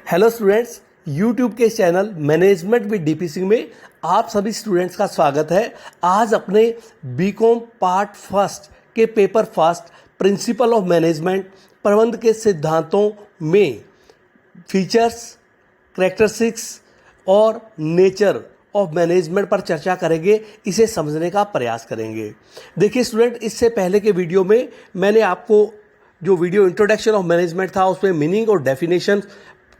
Hello students, YouTube के channel management with DP Singh में आप सभी स्टूडेंट्स का स्वागत है। आज अपने बीकॉम पार्ट फर्स्ट के paper first principle of management प्रबंध के सिद्धांतों में फीचर्स, कैरेक्टरिस्टिक्स और नेचर ऑफ मैनेजमेंट पर चर्चा करेंगे। इसे समझने का प्रयास करेंगे। देखिए स्टूडेंट, इससे पहले के वीडियो में मैंने आपको जो वीडियो इंट्रोडक्शन ऑफ मैनेजमेंट था उसमें मीनिंग और डेफिनेशन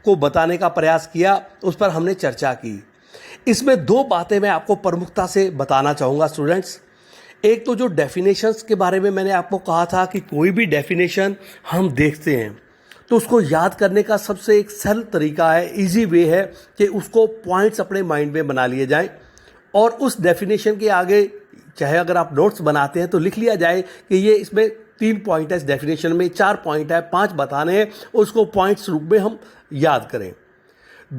को बताने का प्रयास किया, उस पर हमने चर्चा की। इसमें दो बातें मैं आपको प्रमुखता से बताना चाहूँगा स्टूडेंट्स। एक तो जो डेफिनेशंस के बारे में मैंने आपको कहा था कि कोई भी डेफिनेशन हम देखते हैं तो उसको याद करने का सबसे एक सरल तरीका है, इजी वे है कि उसको पॉइंट्स अपने माइंड में बना लिए जाएं और उस डेफिनेशन के आगे चाहे अगर आप नोट्स बनाते हैं तो लिख लिया जाए कि ये इसमें 3 पॉइंट है, इस डेफिनेशन में 4 पॉइंट है, 5 बताने हैं, उसको पॉइंट्स रूप में हम याद करें।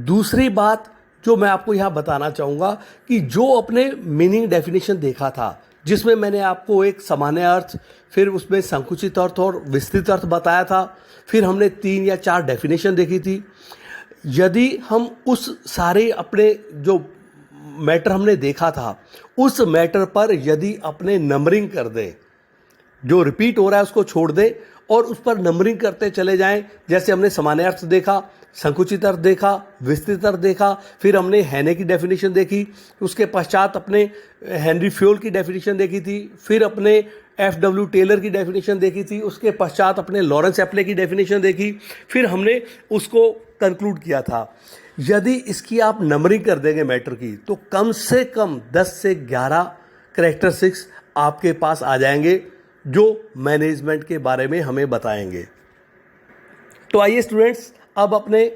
दूसरी बात जो मैं आपको यहाँ बताना चाहूँगा कि जो अपने मीनिंग डेफिनेशन देखा था जिसमें मैंने आपको एक सामान्य अर्थ, फिर उसमें संकुचित अर्थ और विस्तृत अर्थ बताया था, फिर हमने 3 या 4 डेफिनेशन देखी थी। यदि हम उस सारे अपने जो मैटर हमने देखा था उस मैटर पर यदि अपने नंबरिंग कर दें, जो रिपीट हो रहा है उसको छोड़ दें और उस पर नंबरिंग करते चले जाएं। जैसे हमने सामान्य अर्थ देखा, संकुचित अर्थ देखा, विस्तृत अर्थ देखा, फिर हमने हैने की डेफिनेशन देखी, उसके पश्चात अपने हेनरी फ्योल की डेफिनेशन देखी थी, फिर अपने एफ.डब्ल्यू. टेलर की डेफिनेशन देखी थी, उसके पश्चात अपने लॉरेंस एप्ले की डेफिनेशन देखी, फिर हमने उसको कंक्लूड किया था। यदि इसकी आप नंबरिंग कर देंगे मैटर की तो कम से कम 10 से 11 कैरेक्टरिस्टिक्स आपके पास आ जाएंगे जो मैनेजमेंट के बारे में हमें बताएंगे। तो आइए स्टूडेंट्स, अब अपने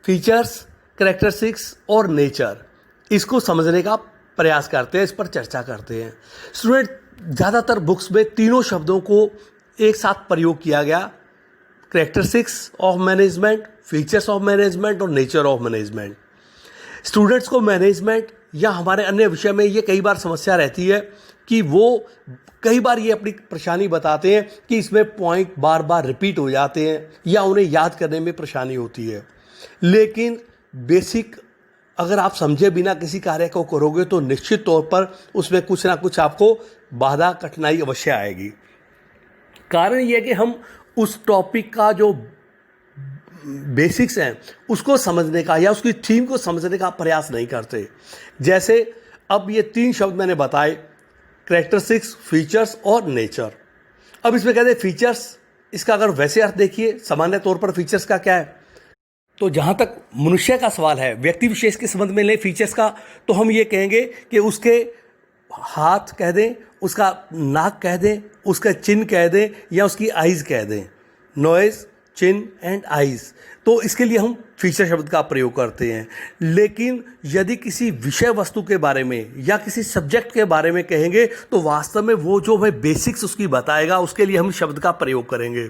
फीचर्स, कैरेक्टरिस्टिक्स और नेचर इसको समझने का प्रयास करते हैं, इस पर चर्चा करते हैं। स्टूडेंट, ज़्यादातर बुक्स में तीनों शब्दों को एक साथ प्रयोग किया गया, characteristics of management, features of management और नेचर ऑफ मैनेजमेंट। स्टूडेंट्स को मैनेजमेंट या हमारे अन्य विषय में ये कई बार समस्या रहती है कि वो कई बार ये अपनी परेशानी बताते हैं कि इसमें पॉइंट बार बार रिपीट हो जाते हैं या उन्हें याद करने में परेशानी होती है। लेकिन बेसिक अगर आप समझे बिना किसी कार्य को करोगे तो निश्चित तौर पर उसमें कुछ ना कुछ आपको बाधा, कठिनाई अवश्य आएगी। कारण यह कि हम उस टॉपिक का जो बेसिक्स हैं उसको समझने का या उसकी थीम को समझने का प्रयास नहीं करते। जैसे अब ये 3 शब्द मैंने बताए, कैरेक्टरिस्टिक्स, फीचर्स और नेचर। अब इसमें कहते हैं फीचर्स, इसका अगर वैसे अर्थ देखिए सामान्य तौर पर फीचर्स का क्या है, तो जहाँ तक मनुष्य का सवाल है, व्यक्ति विशेष के संबंध में लें फीचर्स का, तो हम ये कहेंगे कि उसके हाथ कह दें, उसका नाक कह दें, उसका चिन कह दें या उसकी आइज़ कह दें, नोज़, चिन एंड आइज़। तो इसके लिए हम फीचर शब्द का प्रयोग करते हैं। लेकिन यदि किसी विषय वस्तु के बारे में या किसी सब्जेक्ट के बारे में कहेंगे तो वास्तव में वो जो हमें बेसिक्स उसकी बताएगा, उसके लिए हम शब्द का प्रयोग करेंगे।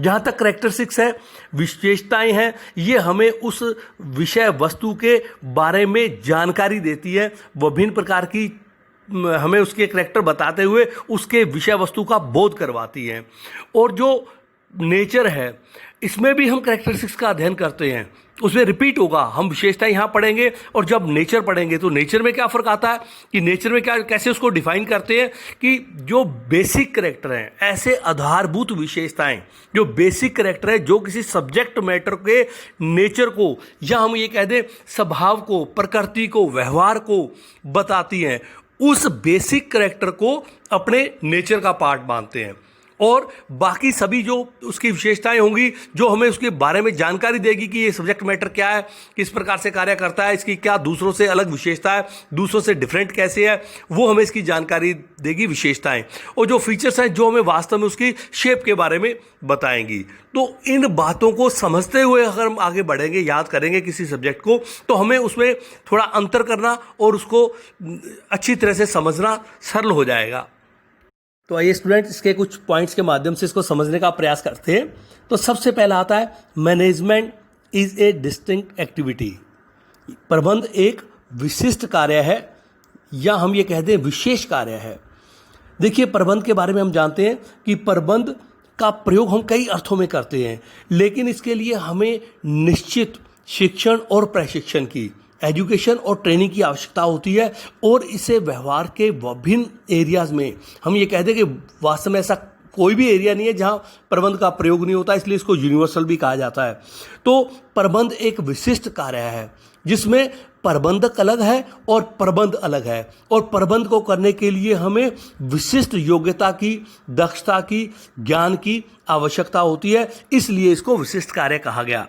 जहाँ तक कैरेक्टरिस्टिक्स है, विशेषताएं हैं, ये हमें उस विषय वस्तु के बारे में जानकारी देती है, विभिन्न प्रकार की हमें उसके कैरेक्टर बताते हुए उसके विषय वस्तु का बोध करवाती हैं। और जो नेचर है, इसमें भी हम कैरेक्टरिस्टिक्स का अध्ययन करते हैं, उसमें रिपीट होगा। हम विशेषता यहाँ पढ़ेंगे और जब नेचर पढ़ेंगे तो नेचर में क्या फ़र्क आता है कि नेचर में क्या, कैसे उसको डिफाइन करते हैं कि जो बेसिक कैरेक्टर हैं, ऐसे आधारभूत विशेषताएं जो बेसिक कैरेक्टर है, जो किसी सब्जेक्ट मैटर के नेचर को या हम ये कह दें स्वभाव को, प्रकृति को, व्यवहार को बताती हैं, उस बेसिक कैरेक्टर को अपने नेचर का पार्ट मानते हैं। और बाकी सभी जो उसकी विशेषताएं होंगी, जो हमें उसके बारे में जानकारी देगी कि ये सब्जेक्ट मैटर क्या है, किस प्रकार से कार्य करता है, इसकी क्या दूसरों से अलग विशेषता है, दूसरों से डिफरेंट कैसे है, वो हमें इसकी जानकारी देगी, विशेषताएं। और जो फीचर्स हैं जो हमें वास्तव में उसकी शेप के बारे में बताएंगी। तो इन बातों को समझते हुए अगर हम आगे बढ़ेंगे, याद करेंगे किसी सब्जेक्ट को, तो हमें उसमें थोड़ा अंतर करना और उसको अच्छी तरह से समझना सरल हो जाएगा। तो आइए स्टूडेंट, इसके कुछ पॉइंट्स के माध्यम से इसको समझने का प्रयास करते हैं। तो सबसे पहला आता है management is a distinct activity. प्रबंध एक विशिष्ट कार्य है या हम ये कहते हैं विशेष कार्य है। देखिए, प्रबंध के बारे में हम जानते हैं कि प्रबंध का प्रयोग हम कई अर्थों में करते हैं, लेकिन इसके लिए हमें निश्चित शिक्षण और प्रशिक्षण की, एजुकेशन और ट्रेनिंग की आवश्यकता होती है। और इसे व्यवहार के विभिन्न एरियाज में हम ये कहते हैं कि वास्तव में ऐसा कोई भी एरिया नहीं है जहाँ प्रबंध का प्रयोग नहीं होता, इसलिए इसको यूनिवर्सल भी कहा जाता है। तो प्रबंध एक विशिष्ट कार्य है जिसमें प्रबंधक अलग है और प्रबंध अलग है, और प्रबंध को करने के लिए हमें विशिष्ट योग्यता की, दक्षता की, ज्ञान की आवश्यकता होती है, इसलिए इसको विशिष्ट कार्य कहा गया।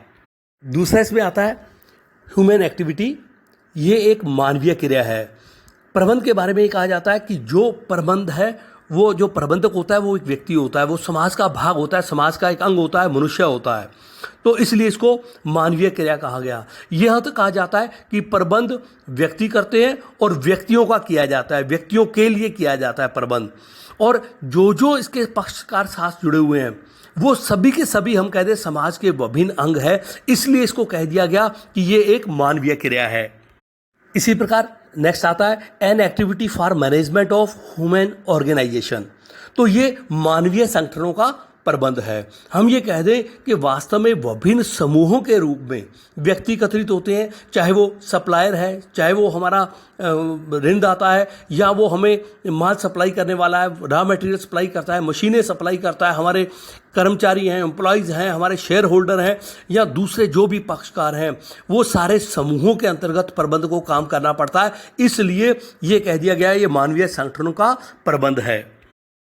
दूसरा इसमें आता है ह्यूमन एक्टिविटी। ये एक मानवीय क्रिया है। प्रबंध के बारे में ये कहा जाता है कि जो प्रबंध है, वो जो प्रबंधक होता है वो एक व्यक्ति होता है, वो समाज का भाग होता है, समाज का एक अंग होता है, मनुष्य होता है। तो इसलिए इसको मानवीय क्रिया कहा गया। यह तो कहा जाता है कि प्रबंध व्यक्ति करते हैं और व्यक्तियों का किया जाता है, व्यक्तियों के लिए किया जाता है प्रबंध। और जो इसके पक्षकार साथ जुड़े हुए हैं वो सभी के सभी हम कहते हैं समाज के विभिन्न अंग है, इसलिए इसको कह दिया गया कि ये एक मानवीय क्रिया है। इसी प्रकार नेक्स्ट आता है an activity for management of human organization. तो ये मानवीय संगठनों का प्रबंध है। हम ये कह दें कि वास्तव में विभिन्न समूहों के रूप में व्यक्ति एकत्रित होते हैं, चाहे वो सप्लायर है, चाहे वो हमारा ऋणदाता है, या वो हमें माल सप्लाई करने वाला है, रॉ मटेरियल सप्लाई करता है, मशीनें सप्लाई करता है, हमारे कर्मचारी हैं, एम्प्लॉयज़ हैं, हमारे शेयर होल्डर हैं, या दूसरे जो भी पक्षकार हैं, वो सारे समूहों के अंतर्गत प्रबंध को काम करना पड़ता है। इसलिए ये कह दिया गया है ये मानवीय संगठनों का प्रबंध है।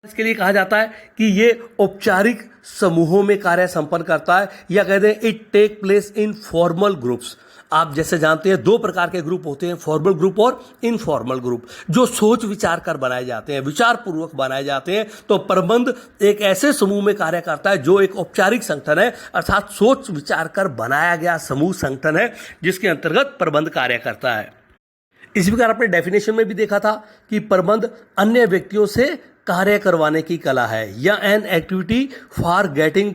इसके लिए कहा जाता है कि ये औपचारिक समूहों में कार्य संपन्न करता है, या कहते हैं it take place in formal groups. आप जैसे जानते हैं दो प्रकार के ग्रुप होते हैं, फॉर्मल ग्रुप और इनफॉर्मल ग्रुप, जो सोच विचार कर बनाए जाते हैं, विचार पूर्वक बनाए जाते हैं। तो प्रबंध एक ऐसे समूह में कार्य करता है जो एक औपचारिक संगठन है, अर्थात सोच विचार कर बनाया गया समूह संगठन है जिसके अंतर्गत प्रबंध कार्य करता है। इसी प्रकार आपने डेफिनेशन में भी देखा था कि प्रबंध अन्य व्यक्तियों से कार्य करवाने की कला है, या N activity for getting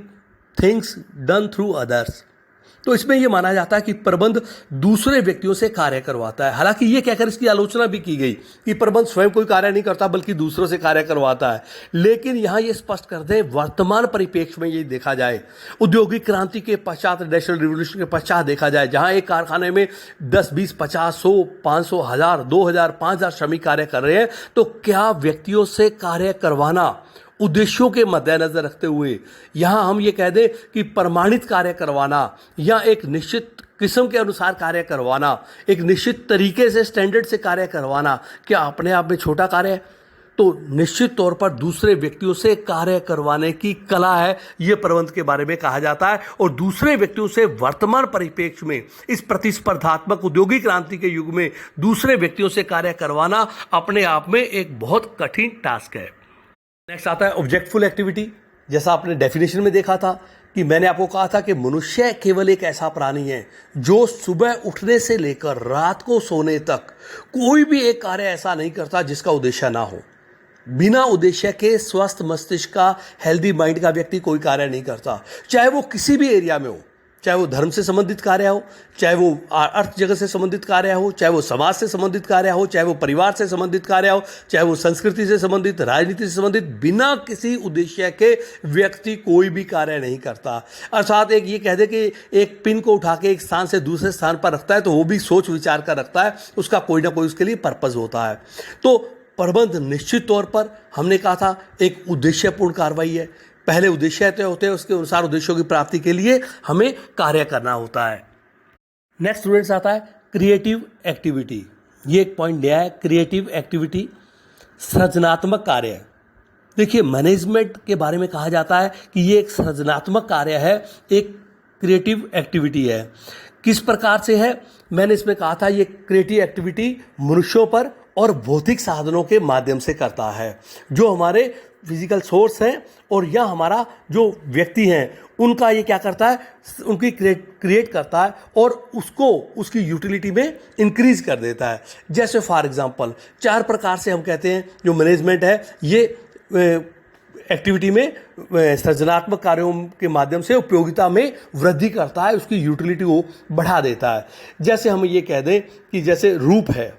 things done through others. तो इसमें यह माना जाता है कि प्रबंध दूसरे व्यक्तियों से कार्य करवाता है। हालांकि यह कहकर इसकी आलोचना भी की गई कि प्रबंध स्वयं कोई कार्य नहीं करता बल्कि दूसरों से कार्य करवाता है, लेकिन यहां यह स्पष्ट कर दें वर्तमान परिप्रेक्ष्य में ये देखा जाए, औद्योगिक क्रांति के पश्चात, इंडस्ट्रियल रिवोल्यूशन के पश्चात देखा जाए, जहां एक कारखाने में 10, 20, 50, 100, 500, 1000, 2000, 5000 श्रमिक कार्य कर रहे हैं, तो क्या व्यक्तियों से कार्य करवाना उद्देश्यों के मद्देनजर रखते हुए, यहाँ हम ये कह दें कि प्रमाणित कार्य करवाना या एक निश्चित किस्म के अनुसार कार्य करवाना, एक निश्चित तरीके से स्टैंडर्ड से कार्य करवाना, क्या अपने आप में छोटा कार्य है? तो निश्चित तौर पर दूसरे व्यक्तियों से कार्य करवाने की कला है, ये प्रबंध के बारे में कहा जाता है। और दूसरे व्यक्तियों से वर्तमान परिप्रेक्ष्य में, इस प्रतिस्पर्धात्मक औद्योगिक क्रांति के युग में दूसरे व्यक्तियों से कार्य करवाना अपने आप में एक बहुत कठिन टास्क है। नेक्स्ट आता है ऑब्जेक्टफुल एक्टिविटी। जैसा आपने डेफिनेशन में देखा था कि मैंने आपको कहा था कि मनुष्य केवल एक ऐसा प्राणी है जो सुबह उठने से लेकर रात को सोने तक कोई भी एक कार्य ऐसा नहीं करता जिसका उद्देश्य ना हो। बिना उद्देश्य के स्वस्थ मस्तिष्क का, हेल्दी माइंड का व्यक्ति कोई कार्य नहीं करता, चाहे वो किसी भी एरिया में हो, चाहे वो धर्म से संबंधित कार्य हो, चाहे वो अर्थ जगत से संबंधित कार्य हो, चाहे वो समाज से संबंधित कार्य हो, चाहे वो परिवार से संबंधित कार्य हो, चाहे वो संस्कृति से संबंधित, राजनीति से संबंधित, बिना किसी उद्देश्य के व्यक्ति कोई भी कार्य नहीं करता। अर्थात एक ये कह दे कि एक पिन को उठा के एक स्थान से दूसरे स्थान पर रखता है तो वो भी सोच विचार कर रखता है, उसका कोई ना कोई उसके लिए पर्पज होता है। तो प्रबंध निश्चित तौर पर हमने कहा था एक उद्देश्यपूर्ण कार्रवाई है। पहले उद्देश्य तय होते हैं, उसके अनुसार उद्देश्यों की प्राप्ति के लिए हमें कार्य करना होता है। नेक्स्ट स्टूडेंट्स आता है क्रिएटिव एक्टिविटी। ये एक पॉइंट नया है, क्रिएटिव एक्टिविटी, सृजनात्मक कार्य। देखिए मैनेजमेंट के बारे में कहा जाता है कि ये एक सृजनात्मक कार्य है, एक क्रिएटिव एक्टिविटी है। किस प्रकार से है? मैंने इसमें कहा था ये क्रिएटिव एक्टिविटी मनुष्यों पर और भौतिक साधनों के माध्यम से करता है। जो हमारे फिजिकल सोर्स हैं और या हमारा जो व्यक्ति हैं उनका ये क्या करता है, उनकी क्रिएट करता है और उसको उसकी यूटिलिटी में इंक्रीज कर देता है। जैसे फॉर एग्जांपल 4 प्रकार से हम कहते हैं जो मैनेजमेंट है ये एक्टिविटी में सृजनात्मक कार्यों के माध्यम से उपयोगिता में वृद्धि करता है, उसकी यूटिलिटी को बढ़ा देता है। जैसे हम ये कह दें कि जैसे रूप है,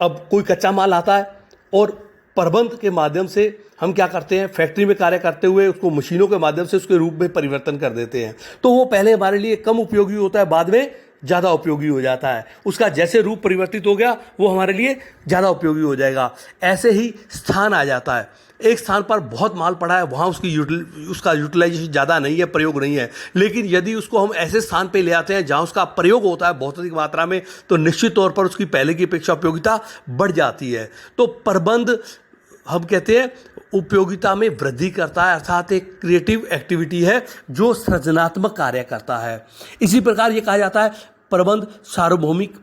अब कोई कच्चा माल आता है और प्रबंध के माध्यम से हम क्या करते हैं, फैक्ट्री में कार्य करते हुए उसको मशीनों के माध्यम से उसके रूप में परिवर्तन कर देते हैं। तो वो पहले हमारे लिए कम उपयोगी होता है, बाद में ज़्यादा उपयोगी हो जाता है, उसका जैसे रूप परिवर्तित हो गया वो हमारे लिए ज़्यादा उपयोगी हो जाएगा। ऐसे ही स्थान आ जाता है, एक स्थान पर बहुत माल पड़ा है, वहाँ उसका यूटिलाइजेशन ज़्यादा नहीं है, प्रयोग नहीं है, लेकिन यदि उसको हम ऐसे स्थान पे ले आते हैं जहाँ उसका प्रयोग होता है बहुत अधिक मात्रा में, तो निश्चित तौर पर उसकी पहले की अपेक्षा उपयोगिता बढ़ जाती है। तो प्रबंध हम कहते हैं उपयोगिता में वृद्धि करता है, अर्थात एक क्रिएटिव एक्टिविटी है जो सृजनात्मक कार्य करता है। इसी प्रकार ये कहा जाता है प्रबंध सार्वभौमिक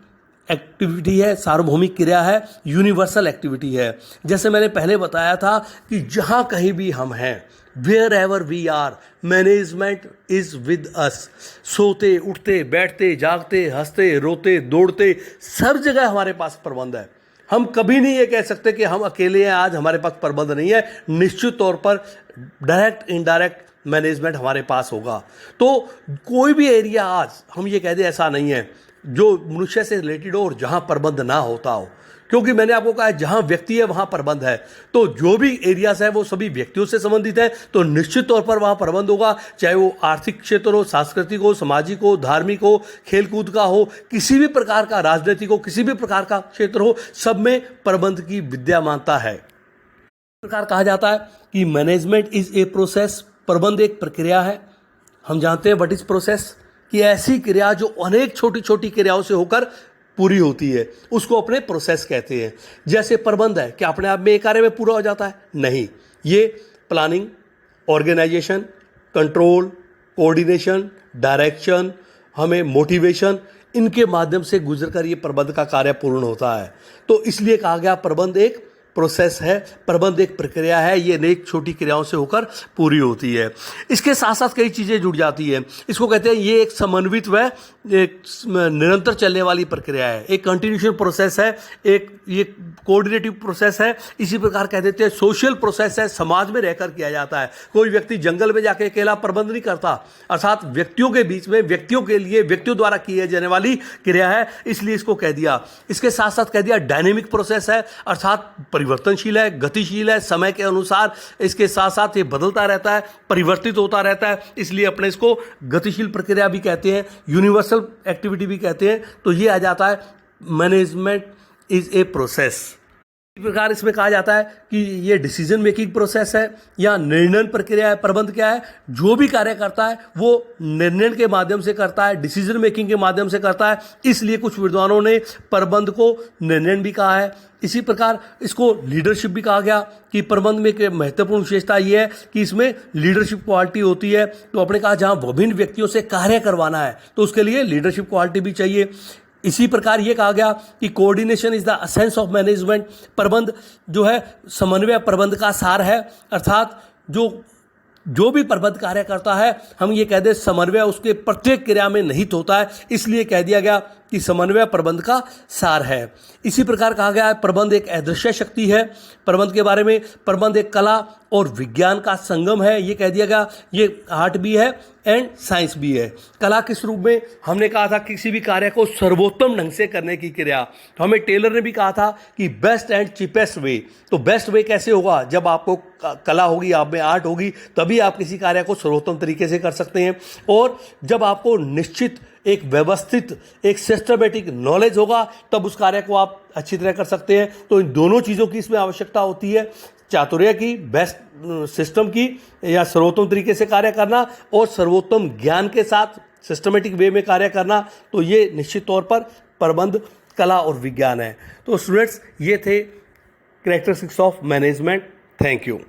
एक्टिविटी है, सार्वभौमिक क्रिया है, यूनिवर्सल एक्टिविटी है। जैसे मैंने पहले बताया था कि जहाँ कहीं भी हम हैं, wherever we are, management is with us. सोते उठते बैठते जागते हंसते रोते दौड़ते सब जगह हमारे पास प्रबंध है। हम कभी नहीं ये कह सकते कि हम अकेले हैं, आज हमारे पास प्रबंध नहीं है। निश्चित तौर पर डायरेक्ट इनडायरेक्ट मैनेजमेंट हमारे पास होगा। तो कोई भी एरिया आज हम ये कह दें ऐसा नहीं है जो मनुष्य से रिलेटेड हो और जहाँ प्रबंध ना होता हो, क्योंकि मैंने आपको कहा है जहाँ व्यक्ति है वहाँ प्रबंध है। तो जो भी एरियाज है वो सभी व्यक्तियों से संबंधित है, तो निश्चित तौर पर वहाँ प्रबंध होगा, चाहे वो आर्थिक क्षेत्र हो, सांस्कृतिक हो, सामाजिक हो, धार्मिक हो, खेलकूद का हो, किसी भी प्रकार का राजनीतिक हो, किसी भी प्रकार का क्षेत्र हो, सब में प्रबंध की विद्यमानता है। इस प्रकार कहा जाता है कि मैनेजमेंट इज ए प्रोसेस, प्रबंध एक प्रक्रिया है। हम जानते हैं व्हाट इज प्रोसेस, कि ऐसी क्रिया जो अनेक छोटी छोटी क्रियाओं से होकर पूरी होती है, उसको अपने प्रोसेस कहते हैं। जैसे प्रबंध है कि अपने आप में एक कार्य में पूरा हो जाता है, नहीं, ये planning, organization, control, coordination, direction, हमें मोटिवेशन, इनके माध्यम से गुजरकर ये प्रबंध का कार्य पूर्ण होता है। तो इसलिए कहा गया प्रबंध एक प्रोसेस है, प्रबंध एक प्रक्रिया है, ये अनेक छोटी क्रियाओं से होकर पूरी होती है। इसके साथ साथ कई चीज़ें जुड़ जाती हैं। इसको कहते हैं ये एक समन्वित व एक निरंतर चलने वाली प्रक्रिया है, एक कंटिन्यूशन प्रोसेस है, एक ये कोऑर्डिनेटिव प्रोसेस है। इसी प्रकार कह देते हैं सोशल प्रोसेस है, समाज में रहकर किया जाता है। कोई व्यक्ति जंगल में जाके अकेला प्रबंध नहीं करता, अर्थात व्यक्तियों के बीच में, व्यक्तियों के लिए, व्यक्तियों द्वारा किए जाने वाली क्रिया है, इसलिए इसको कह दिया। इसके साथ साथ कह दिया डायनेमिक प्रोसेस है, अर्थात परिवर्तनशील है, गतिशील है, समय के अनुसार इसके साथ साथ ये बदलता रहता है, परिवर्तित होता रहता है, इसलिए अपने इसको गतिशील प्रक्रिया भी कहते हैं, यूनिवर्सल एक्टिविटी भी कहते हैं। तो ये आ जाता है मैनेजमेंट इज ए प्रोसेस। इस प्रकार इसमें कहा जाता है कि ये डिसीजन मेकिंग प्रोसेस है या निर्णय प्रक्रिया है। प्रबंध क्या है, जो भी कार्य करता है वो निर्णय के माध्यम से करता है, डिसीजन मेकिंग के माध्यम से करता है, इसलिए कुछ विद्वानों ने प्रबंध को निर्णय भी कहा है। इसी प्रकार इसको लीडरशिप भी कहा गया कि प्रबंध में एक महत्वपूर्ण विशेषता ये है कि इसमें लीडरशिप क्वालिटी होती है। तो आपने कहा जहाँ विभिन्न व्यक्तियों से कार्य करवाना है तो उसके लिए लीडरशिप क्वालिटी भी चाहिए। इसी प्रकार ये कहा गया कि coordination is the essence of management, प्रबंध जो है समन्वय प्रबंध का सार है, अर्थात जो भी प्रबंध कार्य करता है हम ये कह दें समन्वय उसके प्रत्येक क्रिया में निहित होता है, इसलिए कह दिया गया कि समन्वय प्रबंध का सार है। इसी प्रकार कहा गया है प्रबंध एक अदृश्य शक्ति है। प्रबंध के बारे में, प्रबंध एक कला और विज्ञान का संगम है, ये कह दिया गया। ये आर्ट भी है एंड साइंस भी है। कला किस रूप में, हमने कहा था किसी भी कार्य को सर्वोत्तम ढंग से करने की क्रिया। तो हमें टेलर ने भी कहा था कि बेस्ट एंड चीपेस्ट वे। तो बेस्ट वे कैसे होगा, जब आपको कला होगी, आप में आर्ट होगी, तभी आप किसी कार्य को सर्वोत्तम तरीके से कर सकते हैं। और जब आपको निश्चित एक व्यवस्थित, एक सिस्टमेटिक नॉलेज होगा, तब उस कार्य को आप अच्छी तरह कर सकते हैं। तो इन दोनों चीज़ों की इसमें आवश्यकता होती है, चातुर्य की, बेस्ट सिस्टम की या सर्वोत्तम तरीके से कार्य करना, और सर्वोत्तम ज्ञान के साथ सिस्टमेटिक वे में कार्य करना। तो ये निश्चित तौर पर प्रबंध, कला और विज्ञान है। तो स्टूडेंट्स, ये थे characteristics of management. Thank you.